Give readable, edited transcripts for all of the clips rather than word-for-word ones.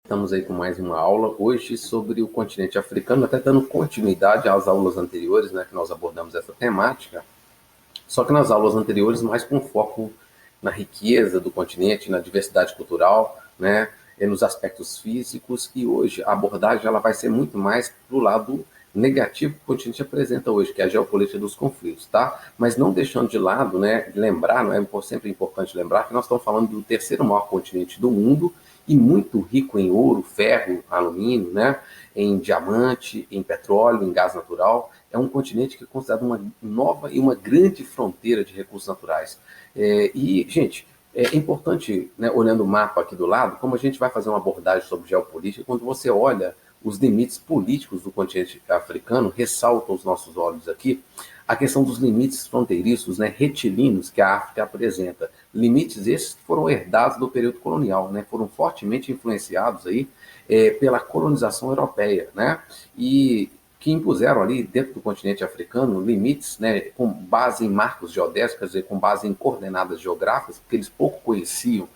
Estamos aí com mais uma aula hoje sobre o continente africano, até dando continuidade às aulas anteriores, né, que nós abordamos essa temática, só que nas aulas anteriores mais com foco na riqueza do continente, na diversidade cultural, né, e nos aspectos físicos, e hoje a abordagem ela vai ser muito mais para o lado negativo que o continente apresenta hoje, que é a geopolítica dos conflitos, tá? Mas não deixando de lado, né, lembrar, não é sempre importante lembrar que nós estamos falando do terceiro maior continente do mundo e muito rico em ouro, ferro, alumínio, né, em diamante, em petróleo, em gás natural. É um continente que é considerado uma nova e uma grande fronteira de recursos naturais. Gente, é importante, né, olhando o mapa aqui do lado, como a gente vai fazer uma abordagem sobre geopolítica, quando você olha os limites políticos do continente africano, ressalta aos nossos olhos aqui a questão dos limites fronteiriços, né, retilíneos que a África apresenta. Limites esses que foram herdados do período colonial, né, foram fortemente influenciados aí pela colonização europeia, né, e que impuseram ali dentro do continente africano limites, né, com base em marcos geodésicos, quer dizer, com base em coordenadas geográficas, porque eles pouco conheciam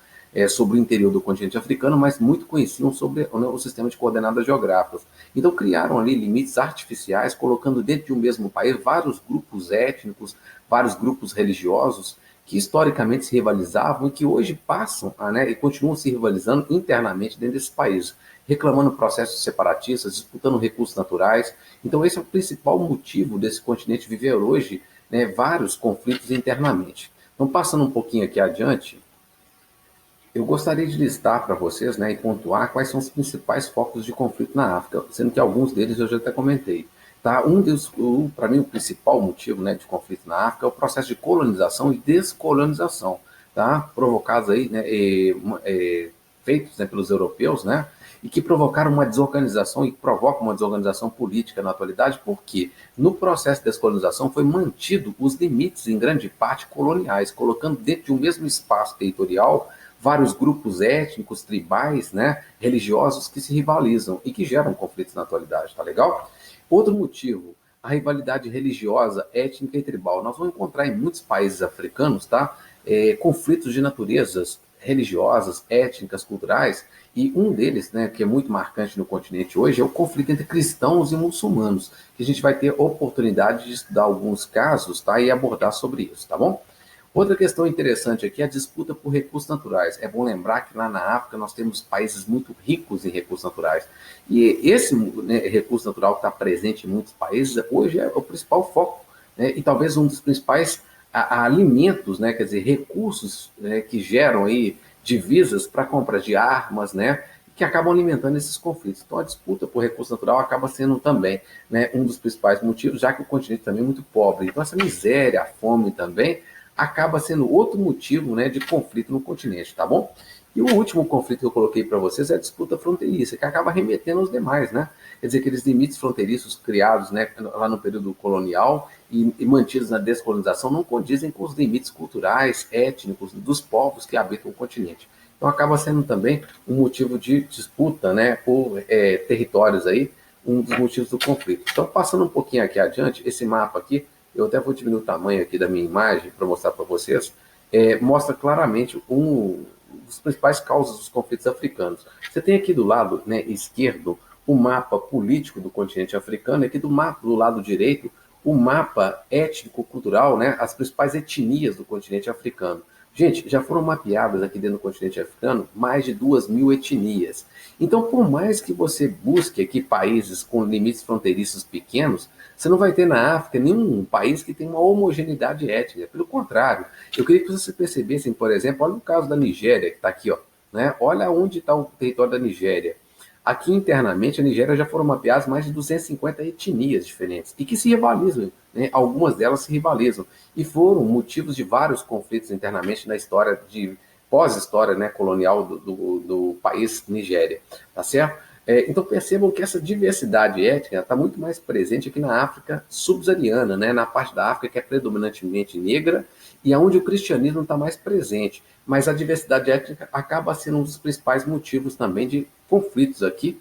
sobre o interior do continente africano, mas muito conheciam sobre, né, o sistema de coordenadas geográficas. Então criaram ali limites artificiais, colocando dentro de um mesmo país vários grupos étnicos, vários grupos religiosos, que historicamente se rivalizavam e que hoje passam né, e continuam se rivalizando internamente dentro desses países, reclamando processos separatistas, disputando recursos naturais. Então esse é o principal motivo desse continente viver hoje, né, vários conflitos internamente. Então passando um pouquinho aqui adiante, eu gostaria de listar para vocês, né, e pontuar quais são os principais focos de conflito na África, sendo que alguns deles eu já até comentei. Tá? Para mim, o principal motivo, né, de conflito na África é o processo de colonização e descolonização, tá? Provocados aí, né, feitos, né, pelos europeus, né, e que provocaram uma desorganização e provocam uma desorganização política na atualidade, porque no processo de descolonização foi mantido os limites, em grande parte, coloniais, colocando dentro de um mesmo espaço territorial vários grupos étnicos, tribais, né, religiosos que se rivalizam e que geram conflitos na atualidade, tá legal? Outro motivo, a rivalidade religiosa, étnica e tribal. Nós vamos encontrar em muitos países africanos, tá, conflitos de naturezas religiosas, étnicas, culturais, e um deles, né, que é muito marcante no continente hoje, é o conflito entre cristãos e muçulmanos, que a gente vai ter oportunidade de estudar alguns casos, tá, e abordar sobre isso, tá bom? Outra questão interessante aqui é a disputa por recursos naturais. É bom lembrar que lá na África nós temos países muito ricos em recursos naturais. E esse, né, recurso natural que está presente em muitos países, hoje é o principal foco, né, e talvez um dos principais alimentos, né, quer dizer, recursos, né, que geram aí divisas para compra de armas, né, que acabam alimentando esses conflitos. Então a disputa por recurso natural acaba sendo também, né, um dos principais motivos, já que o continente também é muito pobre. Então essa miséria, a fome também acaba sendo outro motivo, né, de conflito no continente, tá bom? E o último conflito que eu coloquei para vocês é a disputa fronteiriça, que acaba remetendo aos demais, né? Quer dizer, aqueles limites fronteiriços criados, né, lá no período colonial e mantidos na descolonização não condizem com os limites culturais, étnicos dos povos que habitam o continente. Então acaba sendo também um motivo de disputa, né, por territórios aí, um dos motivos do conflito. Então, passando um pouquinho aqui adiante, esse mapa aqui, eu até vou diminuir o tamanho aqui da minha imagem para mostrar para vocês, mostra claramente um dos principais causas dos conflitos africanos. Você tem aqui do lado, né, esquerdo o mapa político do continente africano, e aqui do lado direito o mapa étnico-cultural, né, as principais etnias do continente africano. Gente, já foram mapeadas aqui dentro do continente africano mais de 2.000 etnias. Então, por mais que você busque aqui países com limites fronteiriços pequenos, você não vai ter na África nenhum país que tenha uma homogeneidade étnica. Pelo contrário, eu queria que vocês percebessem, por exemplo, olha o caso da Nigéria, que está aqui, ó, né? Olha onde está o território da Nigéria. Aqui internamente, a Nigéria já foram mapeadas mais de 250 etnias diferentes e que se rivalizam, né? Algumas delas se rivalizam e foram motivos de vários conflitos internamente na história de pós-história, né, colonial do país Nigéria, tá certo? Então percebam que essa diversidade étnica está muito mais presente aqui na África subsaariana, né, na parte da África que é predominantemente negra e aonde o cristianismo está mais presente. Mas a diversidade étnica acaba sendo um dos principais motivos também de conflitos aqui,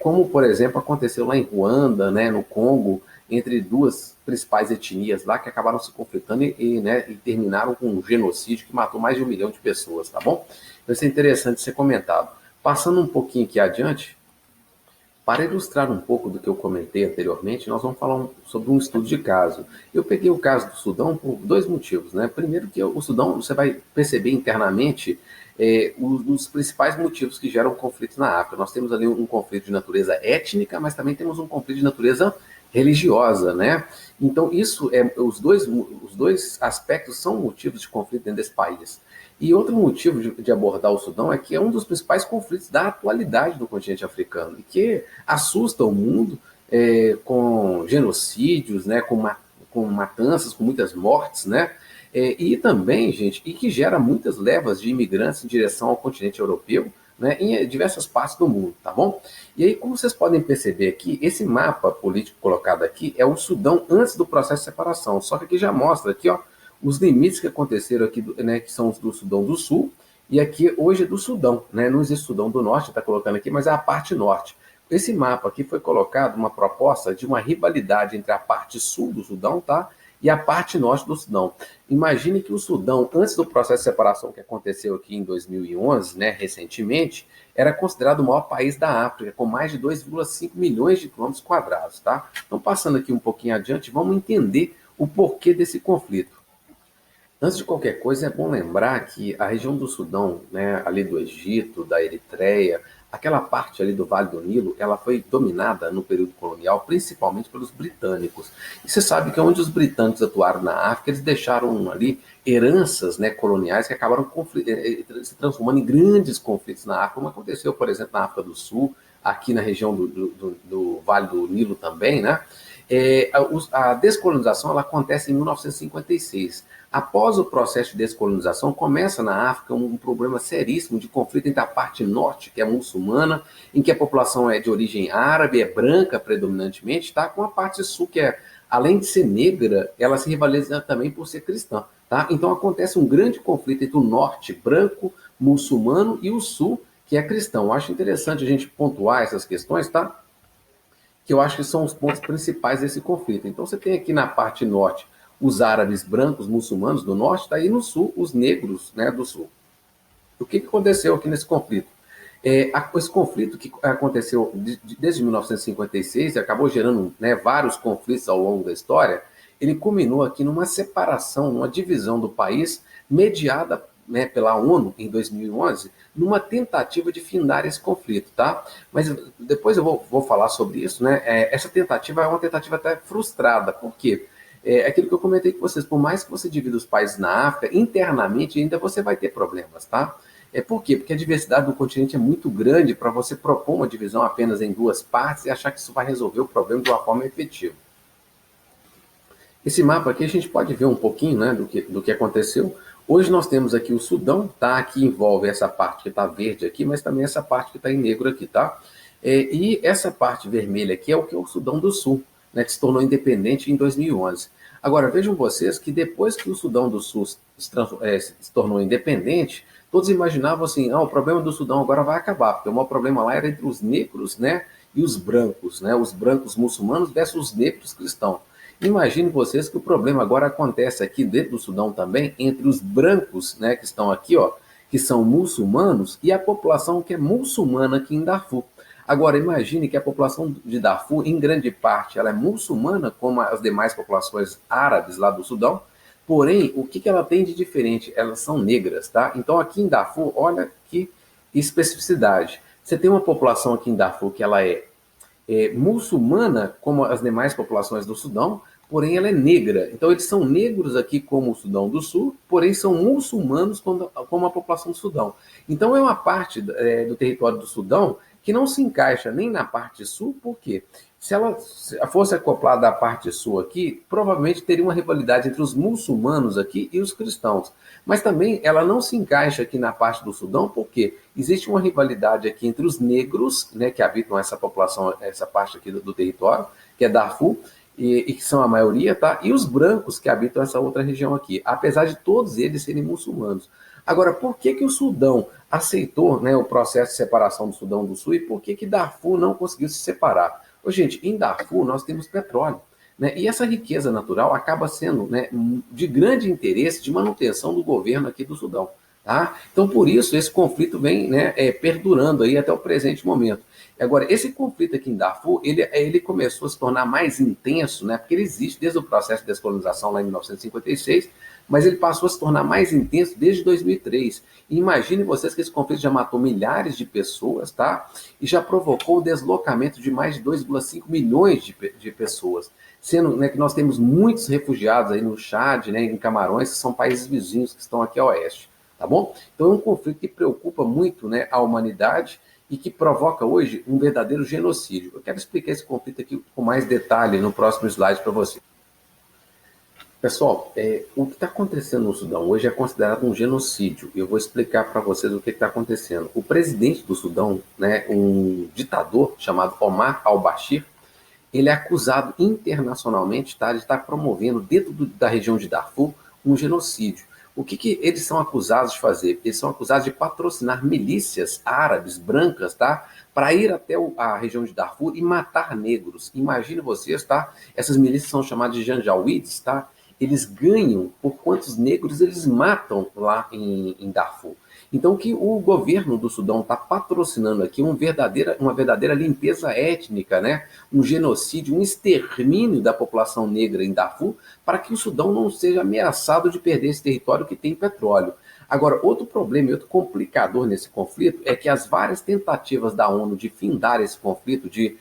como, por exemplo, aconteceu lá em Ruanda, né, no Congo, entre duas principais etnias lá que acabaram se conflitando né, e terminaram com um genocídio que matou mais de 1 milhão de pessoas, tá bom? Então isso é interessante ser comentado. Passando um pouquinho aqui adiante, para ilustrar um pouco do que eu comentei anteriormente, nós vamos falar sobre um estudo de caso. Eu peguei o caso do Sudão por dois motivos, né? Primeiro que o Sudão, você vai perceber internamente os principais motivos que geram conflitos na África. Nós temos ali um conflito de natureza étnica, mas também temos um conflito de natureza religiosa, né? Então, os dois aspectos são motivos de conflito dentro desse país. E outro motivo de abordar o Sudão é que é um dos principais conflitos da atualidade do continente africano, e que assusta o mundo com genocídios, né, com matanças, com muitas mortes, né, e também, gente, e que gera muitas levas de imigrantes em direção ao continente europeu, né, em diversas partes do mundo, tá bom? E aí, como vocês podem perceber aqui, esse mapa político colocado aqui é o Sudão antes do processo de separação, só que aqui já mostra aqui, ó, os limites que aconteceram aqui, né, que são os do Sudão do Sul, e aqui hoje é do Sudão, né? Não existe Sudão do Norte, está colocando aqui, mas é a parte norte. Esse mapa aqui foi colocado uma proposta de uma rivalidade entre a parte sul do Sudão, tá? E a parte norte do Sudão. Imagine que o Sudão, antes do processo de separação que aconteceu aqui em 2011, né, recentemente, era considerado o maior país da África, com mais de 2,5 milhões de quilômetros quadrados, tá? Então, passando aqui um pouquinho adiante, vamos entender o porquê desse conflito. Antes de qualquer coisa, é bom lembrar que a região do Sudão, né, ali do Egito, da Eritreia, aquela parte ali do Vale do Nilo, ela foi dominada no período colonial principalmente pelos britânicos. E você sabe que onde os britânicos atuaram na África, eles deixaram ali heranças, né, coloniais que acabaram se transformando em grandes conflitos na África, como aconteceu, por exemplo, na África do Sul, aqui na região do Vale do Nilo também, né? A descolonização ela acontece em 1956. Após o processo de descolonização, começa na África um problema seríssimo de conflito entre a parte norte, que é muçulmana, em que a população é de origem árabe, é branca predominantemente, tá? Com a parte sul, que é, além de ser negra, ela se rivaliza também por ser cristã. Tá? Então acontece um grande conflito entre o norte, branco, muçulmano, e o sul, que é cristão. Eu acho interessante a gente pontuar essas questões, tá? Que eu acho que são os pontos principais desse conflito. Então você tem aqui na parte norte os árabes brancos muçulmanos do norte, daí no sul os negros, né, do sul. O que aconteceu aqui nesse conflito? Esse conflito que aconteceu desde 1956 e acabou gerando, né, vários conflitos ao longo da história, ele culminou aqui numa separação, numa divisão do país mediada, né, pela ONU em 2011, numa tentativa de findar esse conflito, tá? Mas depois eu vou falar sobre isso, né? Essa tentativa é uma tentativa até frustrada, por quê? Aquilo que eu comentei com vocês, por mais que você divida os países na África, internamente ainda você vai ter problemas, tá? Por quê? Porque a diversidade do continente é muito grande para você propor uma divisão apenas em duas partes e achar que isso vai resolver o problema de uma forma efetiva. Esse mapa aqui a gente pode ver um pouquinho, né, do que aconteceu. Hoje nós temos aqui o Sudão, tá? Que envolve essa parte que está verde aqui, mas também essa parte que está em negro aqui, tá? E essa parte vermelha aqui é o que é o Sudão do Sul, né, que se tornou independente em 2011. Agora, vejam vocês que depois que o Sudão do Sul se tornou independente, todos imaginavam assim, o problema do Sudão agora vai acabar, porque o maior problema lá era entre os negros, né, e os brancos, né, os brancos muçulmanos versus os negros cristãos. Imagine vocês que o problema agora acontece aqui dentro do Sudão também, entre os brancos, né, que estão aqui, ó, que são muçulmanos, e a população que é muçulmana aqui em Darfur. Agora, imagine que a população de Darfur, em grande parte, ela é muçulmana, como as demais populações árabes lá do Sudão, porém, o que ela tem de diferente? Elas são negras, tá? Então, aqui em Darfur, olha que especificidade. Você tem uma população aqui em Darfur que ela é muçulmana, como as demais populações do Sudão, porém ela é negra. Então eles são negros aqui como o Sudão do Sul, porém são muçulmanos como a população do Sudão. Então é uma parte do território do Sudão que não se encaixa nem na parte sul, por quê? Se ela fosse acoplada à parte sul aqui, provavelmente teria uma rivalidade entre os muçulmanos aqui e os cristãos. Mas também ela não se encaixa aqui na parte do Sudão, porque existe uma rivalidade aqui entre os negros, né, que habitam essa população, essa parte aqui do território, que é Darfur, e que são a maioria, tá? E os brancos que habitam essa outra região aqui, apesar de todos eles serem muçulmanos. Agora, por que o Sudão aceitou, né, o processo de separação do Sudão do Sul e por que Darfur não conseguiu se separar? Gente, em Darfur nós temos petróleo, né, e essa riqueza natural acaba sendo, né, de grande interesse de manutenção do governo aqui do Sudão. Tá? Então, por isso, esse conflito vem, né, perdurando aí até o presente momento. Agora, esse conflito aqui em Darfur, ele começou a se tornar mais intenso, né, porque ele existe desde o processo de descolonização lá em 1956, mas ele passou a se tornar mais intenso desde 2003. E imagine vocês que esse conflito já matou milhares de pessoas, tá? E já provocou o deslocamento de mais de 2,5 milhões de pessoas. Sendo, né, que nós temos muitos refugiados aí no Chad, né, em Camarões, que são países vizinhos que estão aqui a oeste. Tá bom? Então é um conflito que preocupa muito, né, a humanidade e que provoca hoje um verdadeiro genocídio. Eu quero explicar esse conflito aqui com mais detalhe no próximo slide para você. Pessoal, o que está acontecendo no Sudão hoje é considerado um genocídio. Eu vou explicar para vocês o que está acontecendo. O presidente do Sudão, né, um ditador chamado Omar al-Bashir, ele é acusado internacionalmente, tá, de estar promovendo dentro da região de Darfur um genocídio. O que eles são acusados de fazer? Eles são acusados de patrocinar milícias árabes brancas, tá? Para ir até a região de Darfur e matar negros. Imagine vocês, tá? Essas milícias são chamadas de janjawids, tá? Eles ganham por quantos negros eles matam lá em Darfur. Então, que o governo do Sudão está patrocinando aqui uma verdadeira limpeza étnica, né? Um genocídio, um extermínio da população negra em Darfur, para que o Sudão não seja ameaçado de perder esse território que tem petróleo. Agora, outro problema e outro complicador nesse conflito é que as várias tentativas da ONU de findar esse conflito, de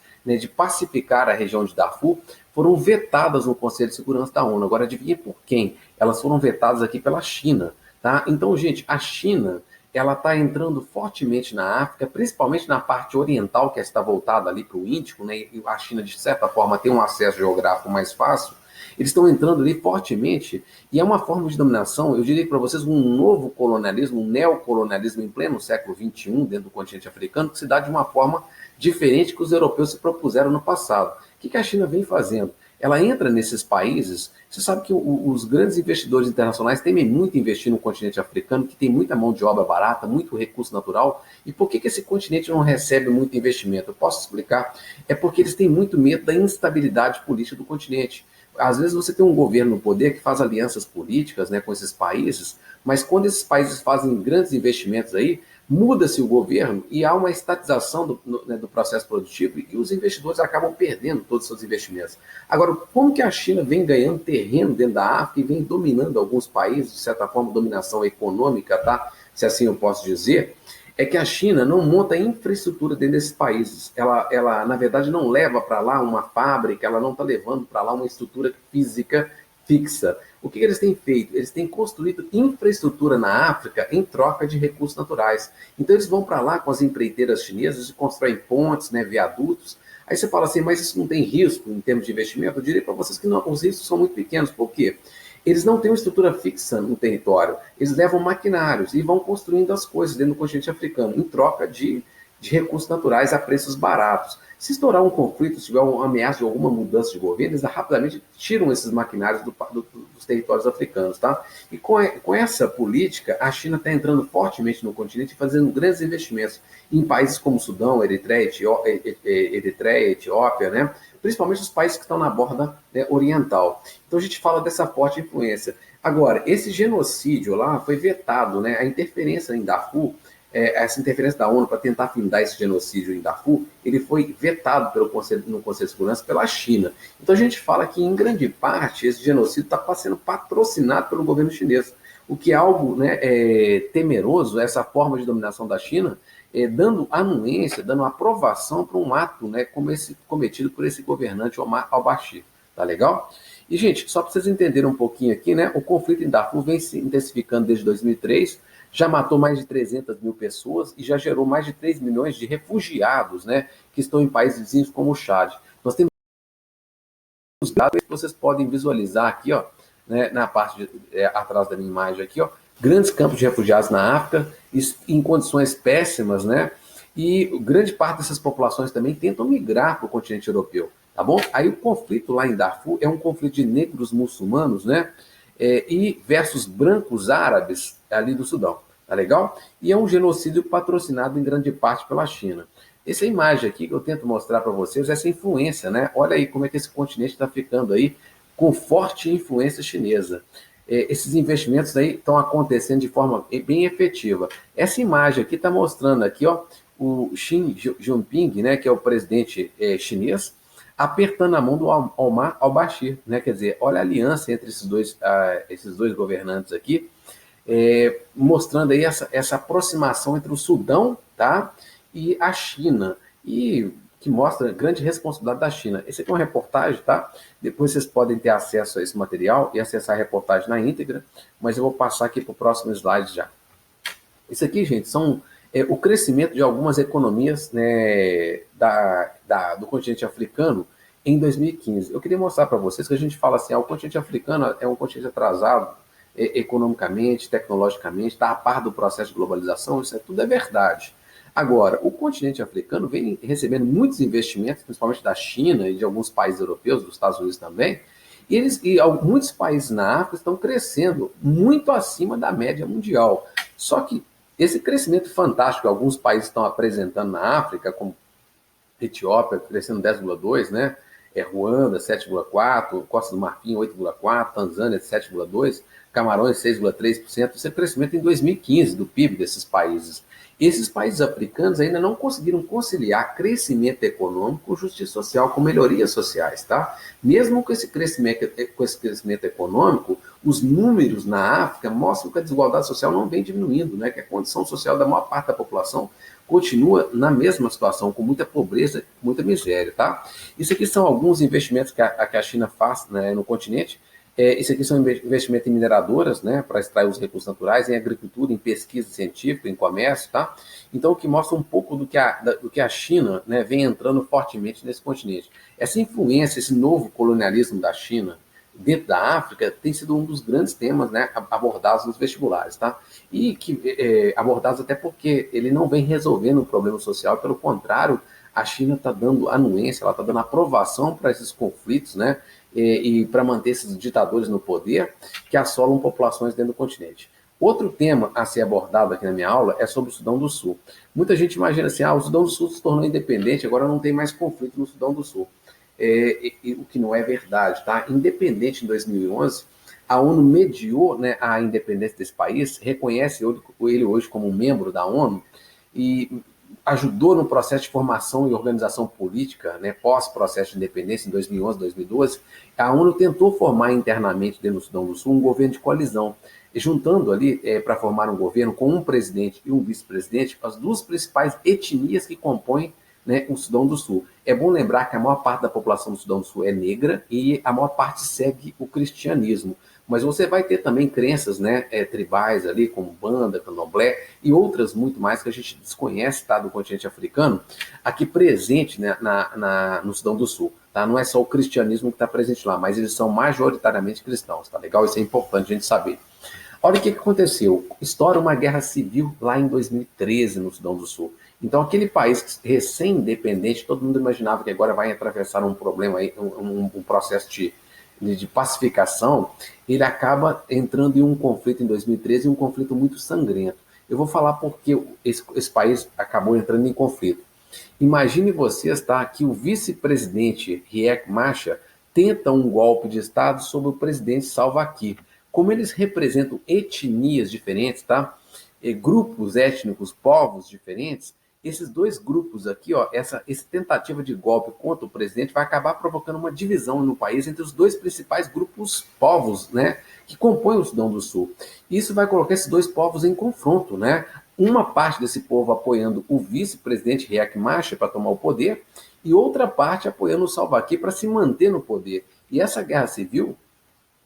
pacificar a região de Darfur, foram vetadas no Conselho de Segurança da ONU. Agora, adivinha por quem? Elas foram vetadas aqui pela China. Tá? Então, gente, a China ela está entrando fortemente na África, principalmente na parte oriental, que está voltada ali para o Índico, né? E a China, de certa forma, tem um acesso geográfico mais fácil. Eles estão entrando ali fortemente e é uma forma de dominação, eu diria para vocês, um novo colonialismo, um neocolonialismo em pleno século XXI, dentro do continente africano, que se dá de uma forma diferente que os europeus se propuseram no passado. O que a China vem fazendo? Ela entra nesses países. Você sabe que os grandes investidores internacionais temem muito investir no continente africano, que tem muita mão de obra barata, muito recurso natural. E por que esse continente não recebe muito investimento? Eu posso explicar. É porque eles têm muito medo da instabilidade política do continente. Às vezes você tem um governo no poder que faz alianças políticas, né, com esses países, mas quando esses países fazem grandes investimentos aí, muda-se o governo e há uma estatização do processo produtivo e os investidores acabam perdendo todos os seus investimentos. Agora, como que a China vem ganhando terreno dentro da África e vem dominando alguns países, de certa forma, dominação econômica, tá? Se assim eu posso dizer, é que a China não monta infraestrutura dentro desses países. Ela na verdade, não leva para lá uma fábrica, ela não está levando para lá uma estrutura física fixa. O que eles têm feito? Eles têm construído infraestrutura na África em troca de recursos naturais. Então eles vão para lá com as empreiteiras chinesas e constroem pontes, né, viadutos. Aí você fala assim, mas isso não tem risco em termos de investimento? Eu diria para vocês que não, os riscos são muito pequenos. Por quê? Eles não têm uma estrutura fixa no território. Eles levam maquinários e vão construindo as coisas dentro do continente africano, em troca de recursos naturais a preços baratos. Se estourar um conflito, se tiver uma ameaça de alguma mudança de governo, eles rapidamente tiram esses maquinários dos territórios africanos. Tá? E com essa política, a China está entrando fortemente no continente e fazendo grandes investimentos em países como Sudão, Eritreia, Etiópia, né? Principalmente os países que estão na borda, né, oriental. Então a gente fala dessa forte influência. Agora, esse genocídio lá foi vetado, né? A interferência em Darfur, essa interferência da ONU para tentar findar esse genocídio em Darfur, ele foi vetado no Conselho de Segurança pela China. Então a gente fala que, em grande parte, esse genocídio está sendo patrocinado pelo governo chinês, o que é algo, né, temeroso, essa forma de dominação da China, dando anuência, dando aprovação para um ato, né, como esse cometido por esse governante Omar al-Bashir. Tá legal? E, gente, só para vocês entenderem um pouquinho aqui, né, o conflito em Darfur vem se intensificando desde 2003, já matou mais de 300 mil pessoas e já gerou mais de 3 milhões de refugiados, né, que estão em países vizinhos como o Chad. Nós temos dados que vocês podem visualizar aqui, ó, né, na parte atrás da minha imagem aqui, ó, grandes campos de refugiados na África, em condições péssimas, né? E grande parte dessas populações também tentam migrar para o continente europeu, tá bom? Aí o conflito lá em Darfur é um conflito de negros muçulmanos, né? E versus brancos árabes ali do Sudão, tá legal? E é um genocídio patrocinado em grande parte pela China. Essa imagem aqui que eu tento mostrar para vocês, essa influência, né? Olha aí como é que esse continente está ficando aí com forte influência chinesa. esses investimentos aí estão acontecendo de forma bem efetiva. Essa imagem aqui está mostrando aqui, ó, o Xi Jinping, né, que é o presidente chinês, apertando a mão do Omar al-Bashir, né? Quer dizer, olha a aliança entre esses dois governantes aqui, mostrando aí essa aproximação entre o Sudão, tá, e a China, e que mostra a grande responsabilidade da China. Esse aqui é uma reportagem, tá? Depois vocês podem ter acesso a esse material e acessar a reportagem na íntegra, mas eu vou passar aqui para o próximo slide já. Isso aqui, gente, são o crescimento de algumas economias, né, do continente africano em 2015. Eu queria mostrar para vocês que a gente fala assim, o continente africano é um continente atrasado economicamente, tecnologicamente, está a par do processo de globalização, isso tudo é verdade. Agora, o continente africano vem recebendo muitos investimentos, principalmente da China e de alguns países europeus, dos Estados Unidos também, muitos países na África estão crescendo muito acima da média mundial. Só que esse crescimento fantástico que alguns países estão apresentando na África, como Etiópia crescendo 10,2%, né? Ruanda 7,4%, Costa do Marfim 8,4%, Tanzânia 7,2%, Camarões 6,3%. Isso é crescimento em 2015 do PIB desses países. Esses países africanos ainda não conseguiram conciliar crescimento econômico com justiça social, com melhorias sociais, tá? Mesmo com esse crescimento econômico, os números na África mostram que a desigualdade social não vem diminuindo, né? Que a condição social da maior parte da população continua na mesma situação, com muita pobreza, muita miséria, tá? Isso aqui são alguns investimentos que a China faz, né, no continente. Isso aqui são investimentos em mineradoras, né, para extrair os recursos naturais, em agricultura, em pesquisa científica, em comércio, tá? Então, o que mostra um pouco do que a China, né, vem entrando fortemente nesse continente. Essa influência, esse novo colonialismo da China dentro da África tem sido um dos grandes temas, né, abordados nos vestibulares, tá? E que abordados até porque ele não vem resolvendo o problema social, pelo contrário, a China está dando anuência, ela está dando aprovação para esses conflitos, né, e para manter esses ditadores no poder que assolam populações dentro do continente. Outro tema a ser abordado aqui na minha aula é sobre o Sudão do Sul. Muita gente imagina assim, o Sudão do Sul se tornou independente, agora não tem mais conflito no Sudão do Sul. O que não é verdade, tá? Independente em 2011, a ONU mediou, né, a independência desse país, reconhece ele hoje como membro da ONU e ajudou no processo de formação e organização política, né, pós-processo de independência em 2011, 2012. A ONU tentou formar internamente dentro do Sudão do Sul um governo de coalizão, juntando ali para formar um governo com um presidente e um vice-presidente, as duas principais etnias que compõem, né, o Sudão do Sul. É bom lembrar que a maior parte da população do Sudão do Sul é negra e a maior parte segue o cristianismo. Mas você vai ter também crenças, né, tribais ali, como Banda, Candomblé e outras muito mais que a gente desconhece, tá, do continente africano, aqui presente, né, no Sudão do Sul. Tá? Não é só o cristianismo que está presente lá, mas eles são majoritariamente cristãos. Tá legal? Isso é importante a gente saber. Olha o que aconteceu. Estoura uma guerra civil lá em 2013 no Sudão do Sul. Então, aquele país recém-independente, todo mundo imaginava que agora vai atravessar um problema, aí, um processo de pacificação, ele acaba entrando em um conflito em 2013, um conflito muito sangrento. Eu vou falar porque esse país acabou entrando em conflito. Imagine vocês, tá, que o vice-presidente Riek Machar tenta um golpe de Estado sobre o presidente Salva Kiir. Como eles representam etnias diferentes, tá? Grupos étnicos, povos diferentes, esses dois grupos aqui, ó, essa tentativa de golpe contra o presidente vai acabar provocando uma divisão no país entre os dois principais grupos, povos, né, que compõem o Sudão do Sul. Isso vai colocar esses dois povos em confronto, né? Uma parte desse povo apoiando o vice-presidente Riek Machar para tomar o poder e outra parte apoiando o Salva Kiir para se manter no poder. E essa guerra civil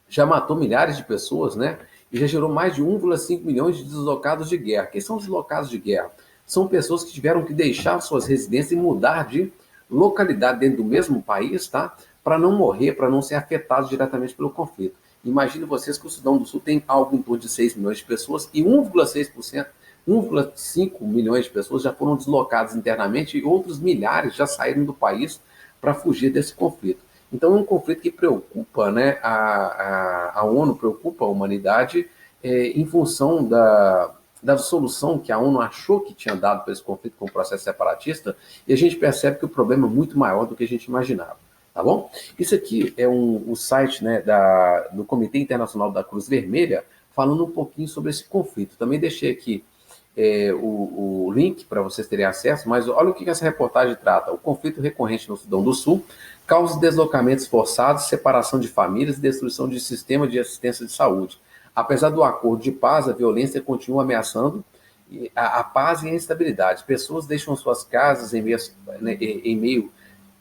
já matou milhares de pessoas, né? E já gerou mais de 1,5 milhões de deslocados de guerra. Quem são os deslocados de guerra? São pessoas que tiveram que deixar suas residências e mudar de localidade dentro do mesmo país, tá? Para não morrer, para não ser afetados diretamente pelo conflito. Imagine vocês que o Sudão do Sul tem algo em torno de 6 milhões de pessoas e 1,6%, 1,5 milhões de pessoas já foram deslocadas internamente e outros milhares já saíram do país para fugir desse conflito. Então é um conflito que preocupa, né, a ONU, preocupa a humanidade em função da solução que a ONU achou que tinha dado para esse conflito com o processo separatista, e a gente percebe que o problema é muito maior do que a gente imaginava. tá bom? Isso aqui é o site, né, do Comitê Internacional da Cruz Vermelha, falando um pouquinho sobre esse conflito. Também deixei aqui o link para vocês terem acesso, mas olha o que essa reportagem trata. O conflito recorrente no Sudão do Sul causa deslocamentos forçados, separação de famílias e destruição de sistema de assistência de saúde. Apesar do acordo de paz, a violência continua ameaçando a paz e a instabilidade. Pessoas deixam suas casas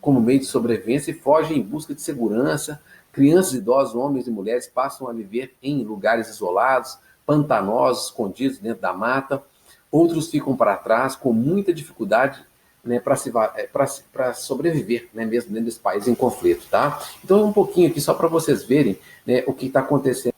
como meio de sobrevivência e fogem em busca de segurança. Crianças, idosos, homens e mulheres passam a viver em lugares isolados, pantanosos, escondidos dentro da mata. Outros ficam para trás com muita dificuldade, né, para sobreviver, né, mesmo dentro desse país em conflito. Tá? Então, um pouquinho aqui só para vocês verem, né, o que está acontecendo.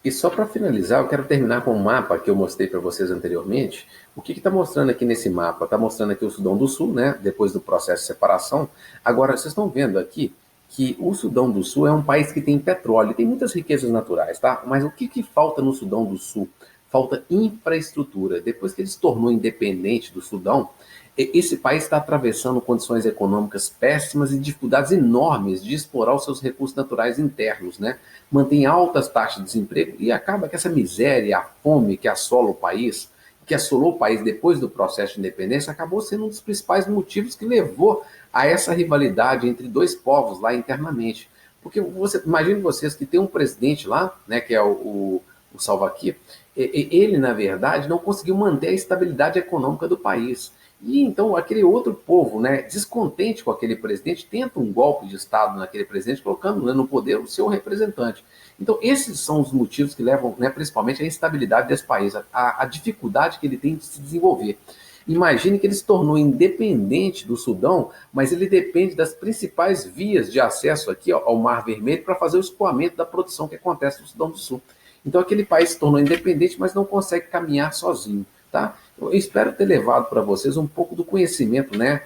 E só para finalizar, eu quero terminar com um mapa que eu mostrei para vocês anteriormente. O que está mostrando aqui nesse mapa? Está mostrando aqui o Sudão do Sul, né? Depois do processo de separação. Agora, vocês estão vendo aqui que o Sudão do Sul é um país que tem petróleo, tem muitas riquezas naturais, tá? Mas o que falta no Sudão do Sul? Falta infraestrutura. Depois que ele se tornou independente do Sudão, esse país está atravessando condições econômicas péssimas e dificuldades enormes de explorar os seus recursos naturais internos, né? Mantém altas taxas de desemprego e acaba que essa miséria, a fome que assola o país, que assolou o país depois do processo de independência, acabou sendo um dos principais motivos que levou a essa rivalidade entre dois povos lá internamente. Porque imagine vocês que tem um presidente lá, né, que é o Salva Kiir, ele, na verdade, não conseguiu manter a estabilidade econômica do país. E então aquele outro povo, né, descontente com aquele presidente, tenta um golpe de Estado naquele presidente, colocando, né, no poder o seu representante. Então esses são os motivos que levam, né, principalmente à instabilidade desse país, a dificuldade que ele tem de se desenvolver. Imagine que ele se tornou independente do Sudão, mas ele depende das principais vias de acesso aqui ao Mar Vermelho para fazer o escoamento da produção que acontece no Sudão do Sul. Então aquele país se tornou independente, mas não consegue caminhar sozinho. Tá? Eu espero ter levado para vocês um pouco do conhecimento, né,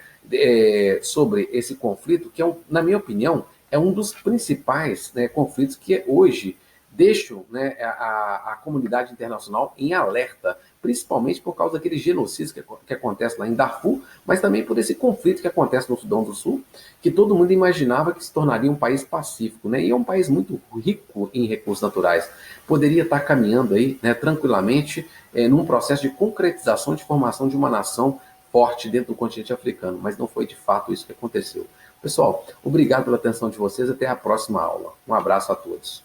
sobre esse conflito, que, na minha opinião, é um dos principais, né, conflitos que hoje deixam, né, a comunidade internacional em alerta, principalmente por causa daquele genocídio que acontece lá em Darfur, mas também por esse conflito que acontece no Sudão do Sul, que todo mundo imaginava que se tornaria um país pacífico, né? E é um país muito rico em recursos naturais. Poderia estar caminhando aí, né, tranquilamente, num processo de concretização de formação de uma nação forte dentro do continente africano, mas não foi de fato isso que aconteceu. Pessoal, obrigado pela atenção de vocês, até a próxima aula. Um abraço a todos.